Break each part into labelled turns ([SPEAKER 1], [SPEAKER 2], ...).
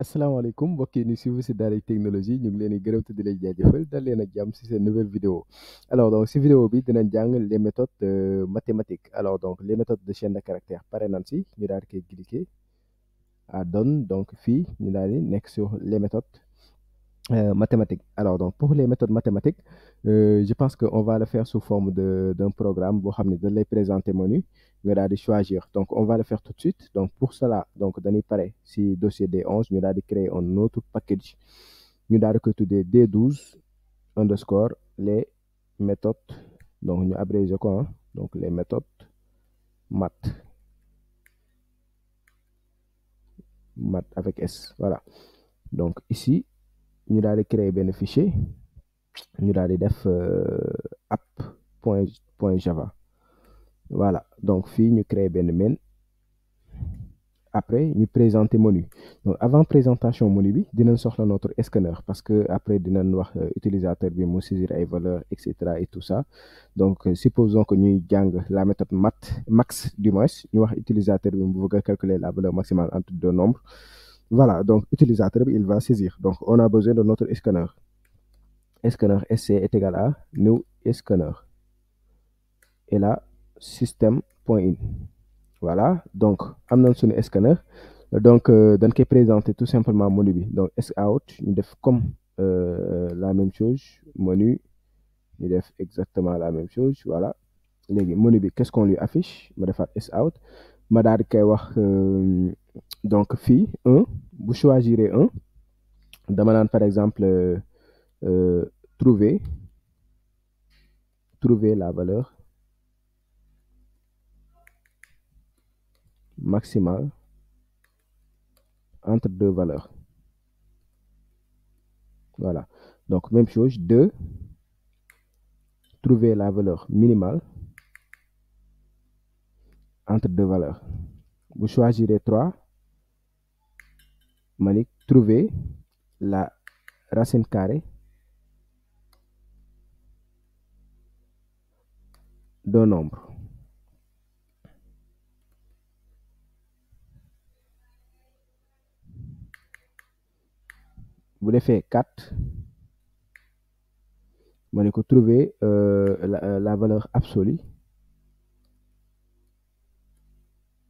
[SPEAKER 1] asalaamaaleykum mbokk yi ñu suivre si Daaray Technologie ñu ngi leen di gërëm te di leen jaajëfal dal leen ak jàmm si seen nouvelle vidéo alors donc si vidéo bi dinañ jàng les méthodes mathématiques alors donc les méthodes de chaîne de caractère pare nañ si ñu daal di koy cliquer à donne donc fii ñu daal di nekk sur les méthodes mathématiques. Alors donc pour les méthodes mathématiques je pense que on va le faire sous forme de d'un programme boo xam ne dañ lay présenter menu nga daal di choisir donc on va le faire tout de suite donc pour cela donc dañuy pare si dossier D11 ñu daal di créer un autre package ñu daal di koy tuddee D12 underscore les méthodes donc ñu abrégé ko donc les méthodes math avec S voilà donc ici ñu daal di créer benn fichier ñu daal di def app point java voilà donc fii ñu créer benn main après ñu présenter menu donc avant présentation menu bi dinañ soxla notre scanner parce que après dinañ wax utilisateur bi mu saisir ay valeurs et cetera et tout ça donc supposons que ñuy jàng la méthode max du moins ñu wax utilisateur bi mu bëgg a calculer la valeur maximale entre deux nombres voilà donc utilisateur bi il va saisir donc on a besoin de notre scanner sc est égal à new scanner et là système.in voilà donc am nañ suñu scanner donc dañ koy présenter tout simplement menu bi donc sout ñu def comme la même chose menu ñu def exactement la même chose voilà léegi menu bi qu'est-ce qu'on lui affiche ma defaat sout ma daal di koy wax donc fii 1 bu choisir 1 dama naan par exemple trouver la valeur maximale entre deux valeurs. Voilà. Donc, même chose, 2, trouver la valeur minimale entre deux valeurs. Vous choisirez 3, manique, trouver la racine carrée d'un nombre. Vous les faites 4. Manique, trouver la valeur absolue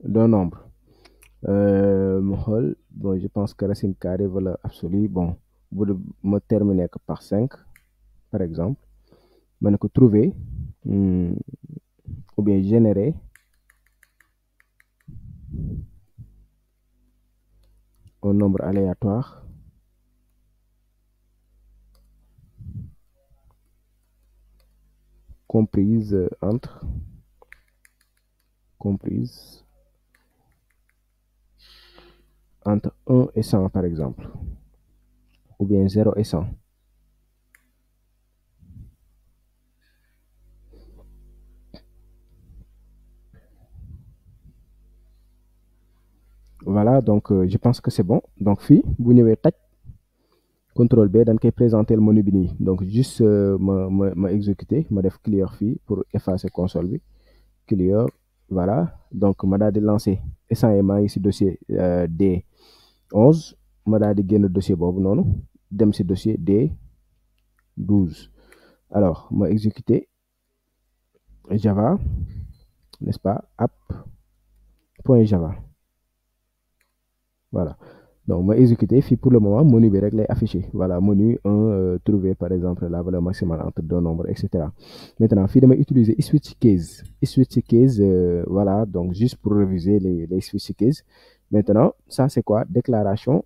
[SPEAKER 1] d'un nombre. Bon, je pense que racine carrée, valeur absolue, bon, vous me terminez par 5, par exemple. Manique, trouver ou bien générer un nombre aléatoire comprise entre 1 et 100 par exemple, ou bien 0 et 100. Voilà, donc je pense que c'est bon. Donc fii bu ñëwee taj contrôle B dañ koy présenter le menu bi nii donc juste ma exécuter ma def clear fii pour effacer console bi clear voilà donc ma daal di lancer instant maa ngi si dossier D11 ma daal di génn dossier boobu noonu dem si dossier D12 alors ma exécuter Java n'est-ce pas app point Java voilà donc ma exécuter fii pour le moment menu bi rek lay affiché voilà menu 1 trouver par exemple la valeur maximale entre deux nombres et cetera maintenant fii damay utiliser switch case voilà donc juste pour réviser les switch case maintenant ça c'est quoi déclaration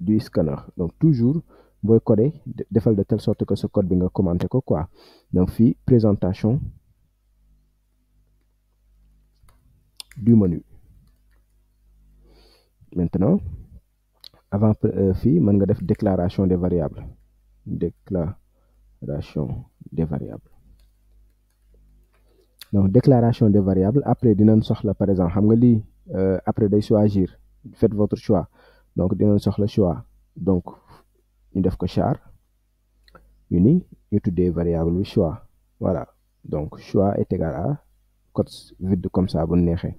[SPEAKER 1] du scanner donc toujours booy coder defal de telle sorte que ce code bi nga commenté ko quoi donc fii présentation du menu maintenant avant fii mën nga def déclaration des variables donc déclaration des variables après dinañ soxla par exemple xam nga lii après day choisir faites votre choix donc dinañ soxla choix donc ñu def ko char ñu tuddee variable bi choix voilà donc choix est égal à code vide comme ça bu neexee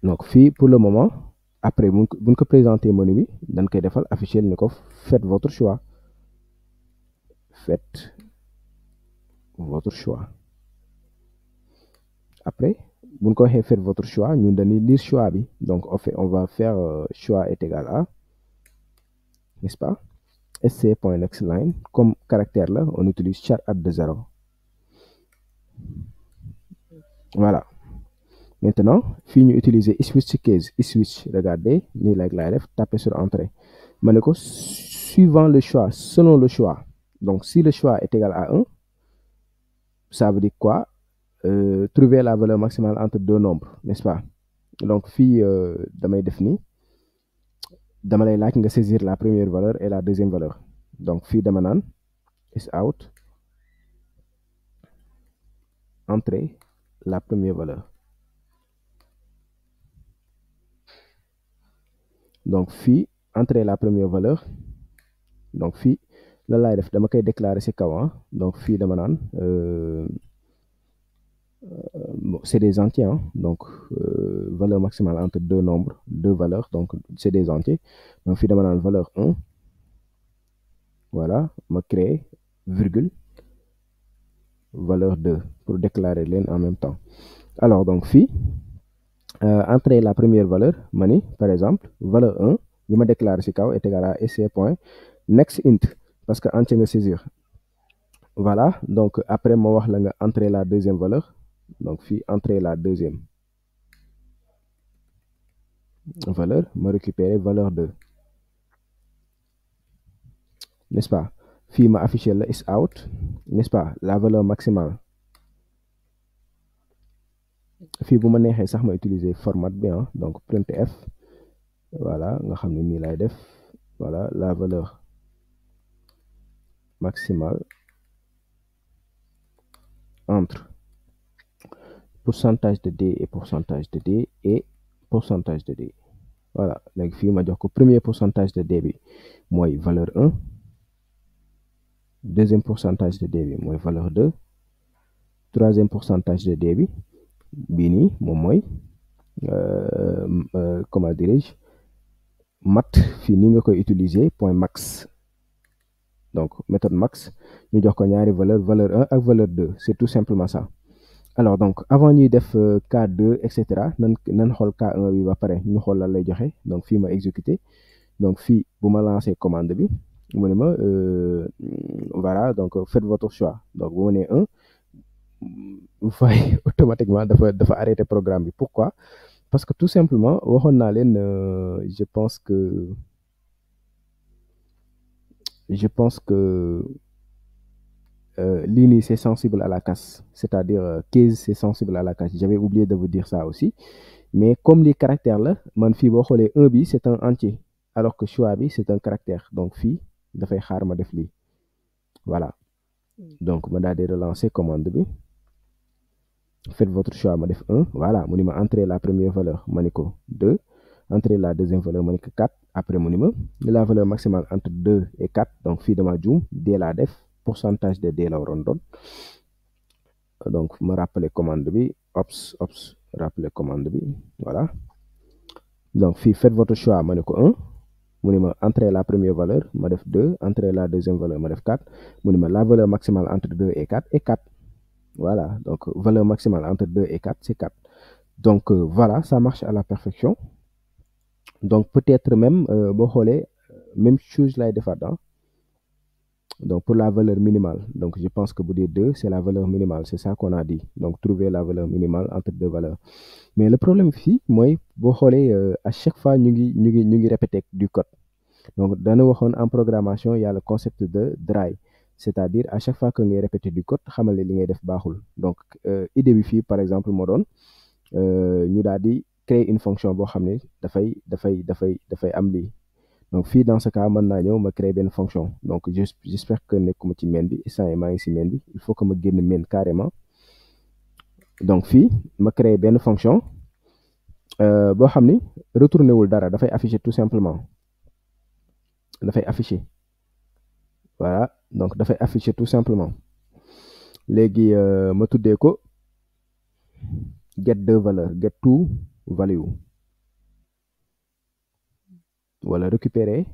[SPEAKER 1] donc fii pour le moment après buñ ko présenter menu bi dañ koy defal afficher ni ko faites votre choix faites votre choix après buñ ko waxee faites votre choix ñun dañuy lire choix bi donc on va faire choix est égal à, n'est-ce pas, sc.nextLine comme caractère là on utilise char at de 0. Voilà. Maintenant fii ñu utiliser switch case switch, regardez nii like laay def taper sur entrée ma ne ko suivant le choix, selon le choix. Donc si le choix est égal à 1, ça veut dire quoi? Trouver la valeur maximale entre deux nombres, n'est-ce pas? Donc fii damay def nii dama lay laaj nga saisir la première valeur et la deuxième valeur. Donc fii dama naan is out entrer la première valeur. Donc fii entrer la première valeur. Donc fii lan laay def dama koy déclarer ci kaw. Donc fii dama naan c'est des entiers, hein? Donc valeur maximale entre deux nombres, deux valeurs, donc c'est des entiers. Donc fii dama naan valeur 1, voilà, ma créer virgule valeur 2 pour déclarer leen en même temps. Alors donc fii entrer la première valeur ma ni par exemple valeur 1 bi ma déclarer ci kaw est égal à sc.nextInt parce que entier nga saisir. Voilà, donc après ma wax la nga entrer la deuxième valeur. Donc fii entrer la deuxième valeur ma récupérer valeur 2, n'est-ce pas? Fii ma afficher la is out, n'est-ce pas, la valeur maximale. Fii bu ma neexee sax ma utiliser format bi, donc printf, voilà nga xam ne nii lay def, voilà la valeur maximale entre pourcentage de D et pourcentage de D et pourcentage de D. Voilà, léegi fii ma jox ko premier pourcentage de D bi mooy valeur 1, deuxième pourcentage de D bi mooy valeur 2, troisième pourcentage de D bi bii nii moom mooy comment dirais-je, mat fii nii nga koy utiliser point max. Donc méthode max ñu jox ko ñaari valeur 1 ak valeur 2, c'est tout simplement ça. Alors donc avant ñuy def K2 et cetera nan xool K1 bi ba pare ñu xool lan lay joxe. Donc fii ma exécuter, donc fii bu ma lancer commande bi mu ne ma voilà, donc faites votre choix. Donc bu ma nee 1, vous voyez automatiquement dafa arrêter programme bi. Pourquoi? Parce que tout simplement waxoon naa leen je pense que lii nii c'est sensible à la casse, c'est-à-dire case c'est sensible à la casse. J'avais oublié de vous dire ça aussi, mais comme les caractères là man fii boo xoolee 1 bi c'est un entier alors que choix bi c'est un caractère. Donc fii dafay xaar ma def lii, voilà. Donc ma daal di relancer commande bi, faites votre choix ma def 1, voilà mu ni ma entrer la première valeur ma ni ko 2, entrer la deuxième valeur ma ni ko 4, après mu ni ma la valeur maximale entre 2 et 4, donc fii dama juum D laa def, pourcentage de D la waroon doon. Donc ma rappeler commande bi, ops rappeler commande bi, voilà. Donc fii faites votre choix ma ne ko 1, mu ni ma entrer la première valeur ma def 2, entrer la deuxième valeur ma def 4, mu ni ma la valeur maximale entre 2 et 4 est 4. Voilà, donc valeur maximale entre 2 et 4 c'est 4. Donc voilà, ça marche à la perfection. Donc peut-être même boo xoolee même chose lay defaat. Donc pour la valeur minimale, donc je pense que bu dee 2 c'est la valeur minimale, c'est ça qu'on a dit. Donc trouver la valeur minimale entre deux valeurs. Mais le problème fii mooy boo xoolee à chaque fois ñu ngi répéter du code. Donc dana waxoon en programmation il y a le concept de dry, c'est-à-dire à chaque fois que ngay répéter du code xamal li ngay def baaxul. Donc idée bi fii par exemple moo doon ñu daal di créer une fonction boo xam ne dafay am lii. Donc fii dans ce cas mën naa ñëw ma créer benn fonction. Donc j'espère que nekkuma ci main bi, instant maa ngi ci main bi, il faut que ma génn main carrément. Donc fii ma créer benn fonction boo xam ni retourné wul dara, dafay afficher tout simplement, dafay afficher, voilà. Donc dafay afficher tout simplement. Léegi ma tuddee ko get deux valeurs, get two value. wala récupérer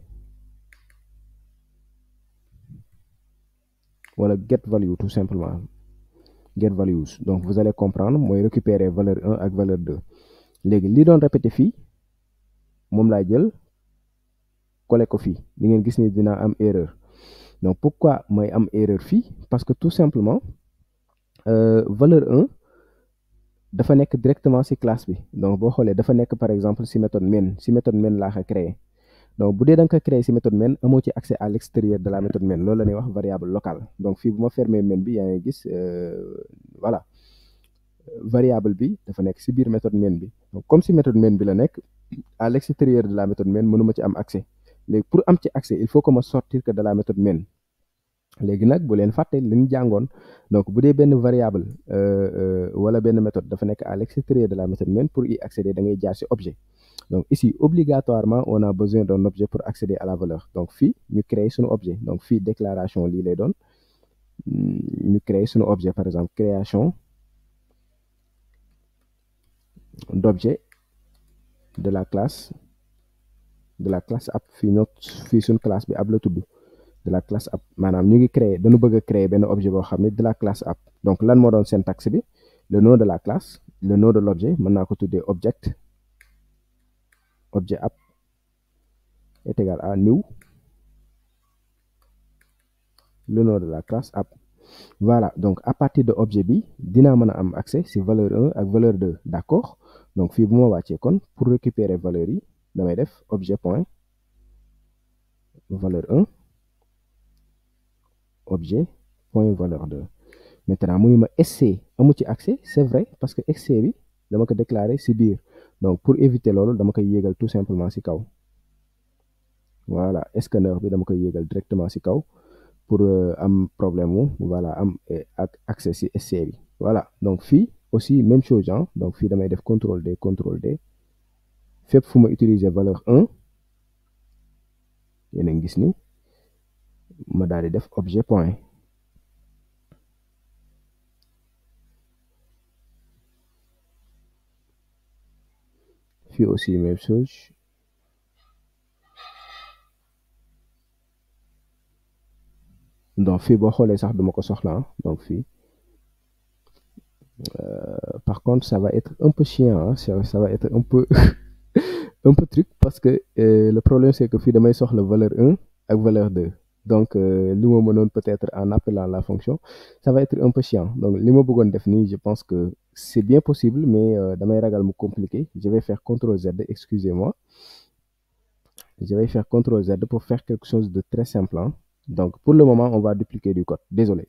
[SPEAKER 1] wala get value tout simplement get values. Donc vous allez comprendre mooy récupérer valeur 1 ak valeur 2 léegi li doon répété fii moom laay jël coller ko fii di ngeen gis ni dina am erreur. Donc pourquoi mooy am erreur fii parce que tout simplement valeur 1 dafa nekk directement ci classe bi. Donc boo xoolee dafa nekk par exemple ci méthode main laa ko créé. Donc bu dee da nga ko créé ci méthode main amoo ci accès à l'extérieur de la méthode main loolu la ñuy wax variable locale. Donc fii bu ma fermer main bi yaa ngi gis voilà variable bi dafa nekk ci biir méthode main bi. Donc comme ci méthode main bi la nekk à l'extérieur de la méthode main mënuma ci am accès léegi pour am ci accès il faut que ma sortir que de la méthode main. léegi nag bu leen fàtte li ñu jàngoon donc bu dee benn variable wala benn méthode dafa nekk à l'extérieur de la méthode main pour y accéder da ngay jaar ci objet. Donc ici obligatoirement on a besoin d'un objet pour accéder à la valeur. Donc fii ñu créer suñu objet donc fii déclaration lii lay doon ñu créer suñu objet par exemple création d'objet de la classe app fii suñu classe bi app la tudd de la classe app maanaam ñu ngi créer dañu bëgg a créer benn objet boo xam ne de la classe app. Donc lan moo doon syntaxe bi le nom de la classe le nom de l'objet mën naa ko tuddee objet app est égal à new le nom de la classe app. Voilà donc à partir de objet bi dinaa mën a am accès ci valeur 1 ak valeur 2 d'accord. Donc fii bu ma wàccee kon pour récupérer valeur yi damay def objet point valeur 1 objet point valeur 2. Maintenant mu ngi ma sc amu ci accès c'est vrai parce que sc bi dama ko déclarer ci biir. Donc pour éviter loolu dama koy yéegal tout simplement ci kaw voilà scanner bi dama koy yéegal directement ci kaw pour am problème mu voilà am accès ci sc bi. Voilà donc fii aussi même chose donc fii damay def contrôle D fépp fu ma utiliser valeur 1 yéen a ngi gis ni ma daal di def objet point. Fii aussi même chose donc fii boo xoolee sax duma ko soxla donc fii par contre ça va être un peu chiant ça va être un peu un peu truc parce que le problème c'est que fii damay soxla valeur 1 ak valeur 2 donc li ma mënoon peut-être en appelant la fonction ça va être un peu chiant. Donc li ma bëggoon def nii je pense que c'est bien possible mais damay ragal mu compliqué. Je vais faire CTRL Z excusez-moi je vais faire CTRL Z pour faire quelque chose de très simple Donc pour le moment on va dupliquer du code désolé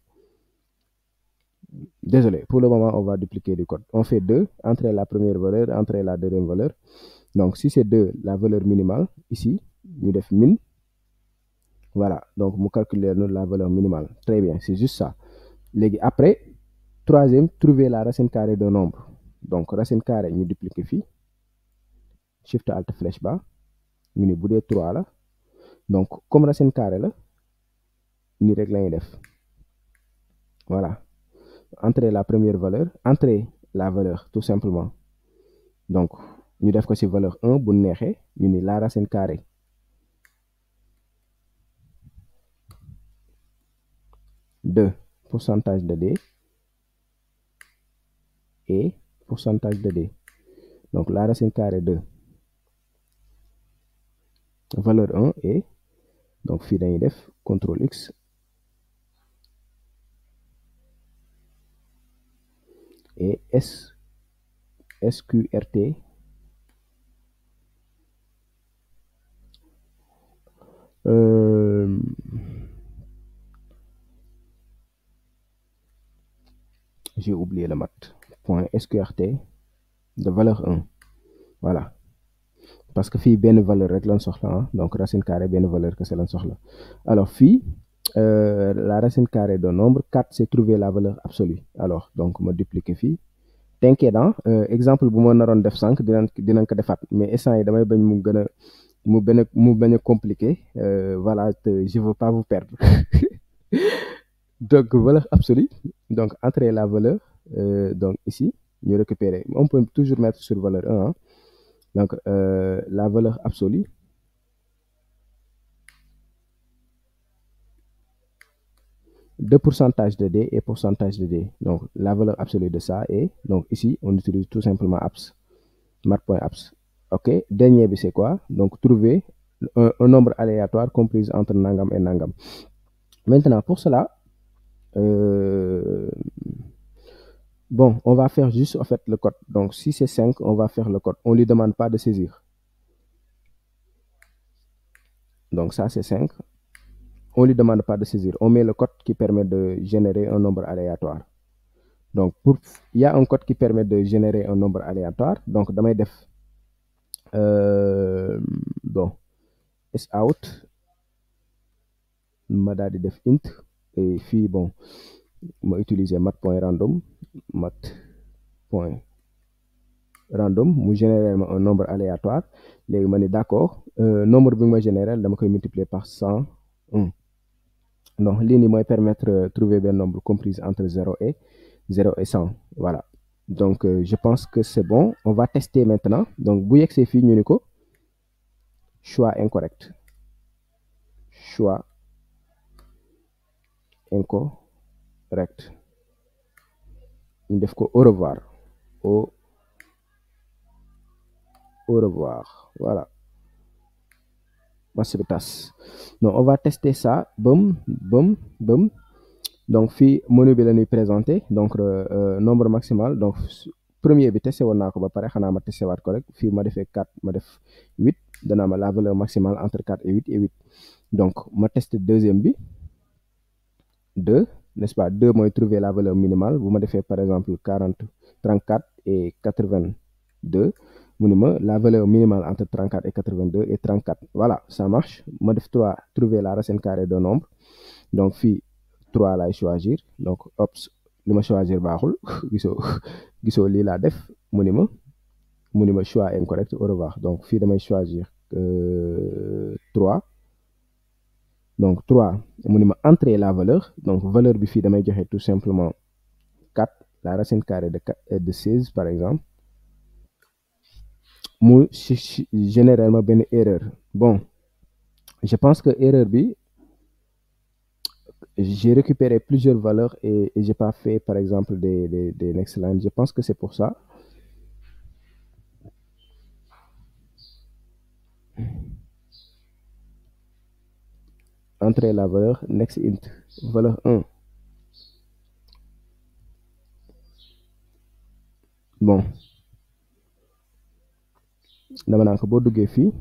[SPEAKER 1] pour le moment on va dupliquer du code. On fait 2 entrer la première valeur entrer la deuxième valeur. Donc si c'est 2 la valeur minimale ici ñu def min. Voilà donc mu calculer la valeur minimale très bien c'est juste ça. Léegi après troisième trouver la racine carrée d'un nombre. Donc racine carrée ñu dupliquer fii shift alt flèche bas ñu ni bu dee 3 la donc comme racine carrée la nii rek la ñuy def voilà entrer la première valeur entrer la valeur tout simplement. Donc ñu def ko ci valeur 1 bu neexee ñu ni la racine carrée de pourcentage de d et pourcentage de d. Donc la racine carrée de valeur 1 et donc fii dañuy def CTRL X et sqrt j'ai oublié le mat point sqrt de valeur 1 voilà parce que fii benn valeur rek lañ soxla donc racine carrée benn valeur kese lañ soxla. Alors fii la racine carrée d'un nombre 4 c'est trouver la valeur absolue. Alors donc ma dupliquer fii t'inquiète exemple bu ma naroon def sànq dinañ ko defaat mais instant yi damay bañ mu bañ a compliqué voilà je veux pas vous perdre donc valeur absolue donc entrer la valeur donc ici ñu récupérer on peut toujours mettre sur valeur 1 donc la valeur absolue de pourcentage de D et pourcentage de D. Donc, la valeur absolue de ça est, donc ici, on utilise tout simplement abs, mat.abs. OK, dernier, c'est quoi? Donc, trouver un nombre aléatoire compris entre nangam et nangam. Maintenant, pour cela, bon, on va faire juste en fait le code. Donc, si c'est 5, on va faire le code. On ne lui demande pas de saisir. Donc, ça, c'est 5. On ne lui demande pas de saisir. On met le code qui permet de générer un nombre aléatoire. Donc, il y a un code qui permet de générer un nombre aléatoire. Donc, damay def bon, sout ma daal di def int et puis bon, ma utiliser mat.random, mat.random mu générer un nombre aléatoire. Léegi ma ne d'accord, nombre bi ma générer dama koy multiplier par 101. Donc, lii nii mooy permettre trouver un nombre compris entre 0 et 100. Voilà. Donc, je pense que c'est bon. On va tester maintenant. Donc, bu yegsee fii ñu ni ko choix incorrect. Choix incorrect. ñu def ko au revoir. Au revoir. Voilà. Merci beaucoup. Donc, on va tester ça. Boum, boum, boum. Donc, fii menu bi la ñuy présenter. Donc, nombre maximal. Donc, premier bi testé woon naa ko ba pare xanaa ma testé waat ko rek fii ma defee 4 ma def 8 dana ma la valeur maximale entre 4 et 8 et 8. Donc, ma testé deuxième bi 2, n'est-ce pas? 2 mooy trouver la valeur minimale. Bu ma defee par exemple 34 et 82, mu ni ma la valeur minimale entre 34 et 82 est 34. Voilà, ça marche. Ma def 3, trouver la racine carrée d'un nombre. Donc, fii 3 laay choisir. Donc, ops, li ma choisir baaxul. gisoo lii laa def mu ni ma choix incorrect, au revoir. Donc, fii damay choisir 3. Donc, 3, mu ni ma entrer la valeur. Donc, valeur bi fii damay joxe tout simplement 4, la racine carrée de 16, par exemple. Mu généralement benn erreur. Bon, je pense que erreur bi, j'ai récupéré plusieurs valeurs et j'ai pas fait, par exemple, des next line. Je pense que c'est pour ça. Entrer la valeur, next int, valeur 1. Bon, dama naan ko boo duggee fii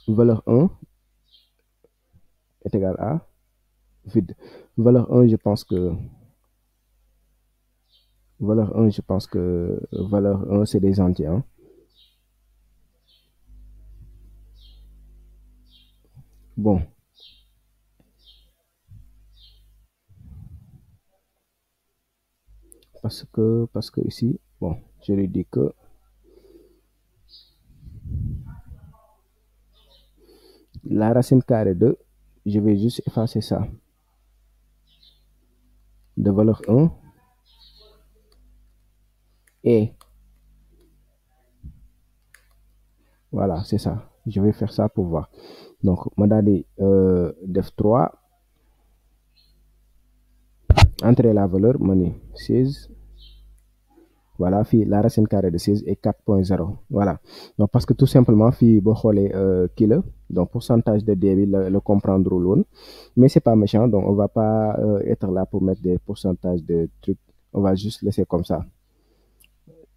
[SPEAKER 1] valeur 1 est égal à vide. Valeur 1, je pense que valeur 1 c'est des entiers, hein. Bon, parce que ici, bon, je lui dis que la racine carrée de, je vais juste effacer ça, de valeur 1 et voilà, c'est ça. Je vais faire ça pour voir. Donc, ma daal di def 3, entrer la valeur, ma ni 16. Voilà, fii la racine carrée de 16 est 4.0. Voilà. Donc, parce que tout simplement, fii boo xoolee kii la, donc pourcentage de D bi le comprendre woon. Mais c'est pas méchant, donc on va pas être là pour mettre des pourcentages de trucs. On va juste laisser comme ça.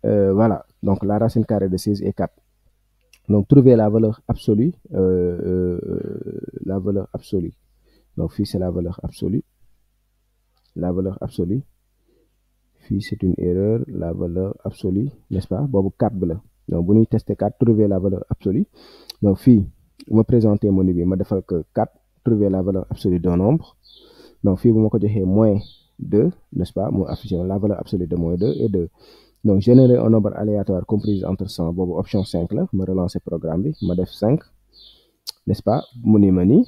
[SPEAKER 1] Voilà. Donc, la racine carrée de 16 est 4. Donc, trouver la valeur absolue. La valeur absolue. Donc, fii c'est la valeur absolue. La valeur absolue. Fii c'est une erreur, la valeur absolue, n'est-ce pas? Boobu 4 bi la. Donc, bu ñuy tester 4, trouver la valeur absolue. Donc, fii ma présenter menu bi ma defal que 4, trouver la valeur absolue d'un nombre. Donc, fii bu ma ko joxee moins 2, n'est-ce pas? Mu affiché la valeur absolue de moins 2 et 2. Donc, générer un nombre aléatoire compris entre 100, boobu option 5 la. Ma relancer programme bi, ma def 5, n'est-ce pas? Mu ni ma nii.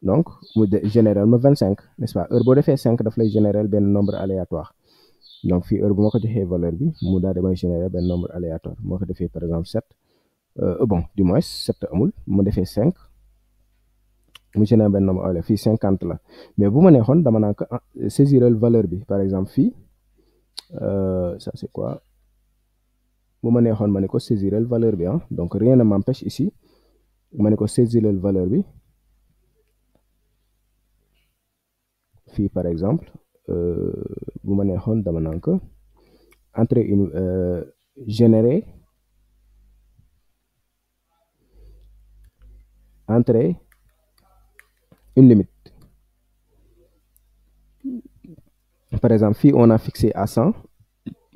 [SPEAKER 1] Donc, mu générer ma 25, n'est-ce pas? Heure boo defee 5 daf lay générer benn nombre aléatoire. Donc, fii heure bu ma ko joxee valeur bi mu daal di may générer benn nombre aléatoire. moo ko defee par exemple 7, bon, du moins 7 amul, mu defee 5, mu génère benn nombre aleatoire fii 50 la mais bu ma neexoon dama naan ko saisiral valeur bi par exemple fii ça c'est quoi bu ma neexoon ma ne ko saisiral valeur bi donc rien ne m'empêche ici ma ne ko saisiral valeur bi fii par exemple bu ma neexoon dama naan ko entrer une générer entrer une limite. Par exemple fii on a fixé à 100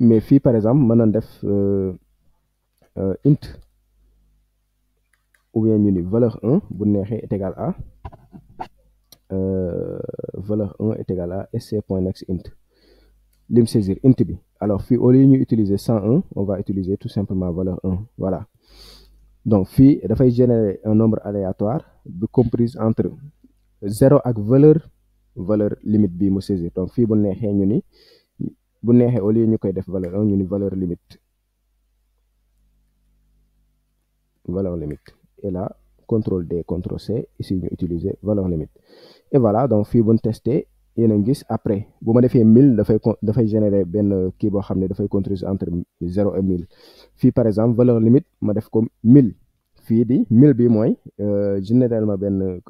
[SPEAKER 1] mais fii par exemple mën na def int ou bien ñu ni valeur 1 bu neexee est égal à valeur 1 est égal à sc.next int lim saisir int bi alors fii au lieu ñu utiliser 101 on va utiliser tout simplement valeur 1 voilà donc fii dafay générer un nombre aléatoire bu comprise entre 0 ak valeur limite bi mu saisir donc fii bu neexee ñu ni bu neexee au lieu ñu koy def valeur 1 ñu ni valeur limite et là CTRL D CTRL C ici ñu utiliser valeur limite et voilà donc fii bu ñu testé yéen a ngi gis après bu ma defee 1000 dafay générer benn kii boo xam ne dafay comprise entre 0 et 1000 fii par exemple valeur limite ma def ko 1000 fii di 1000 bi mooy général ma benn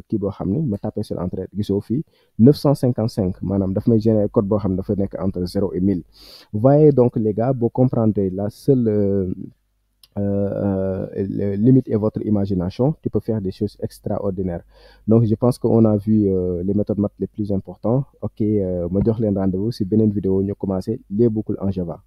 [SPEAKER 1] kii boo xam ne ma tapé sur entrée gisoo fii 955 maanaam daf may générer code boo xam ne dafa nekk entre 0 et 1000 vous voyez donc les gars boo comprendre la seule limite est votre imagination, tu peux faire des choses extraordinaires. Donc, je pense qu'on a vu les méthodes maths les plus importantes. Ok, je vous donne rendez-vous si une vidéo, nous commencer les boucles en Java.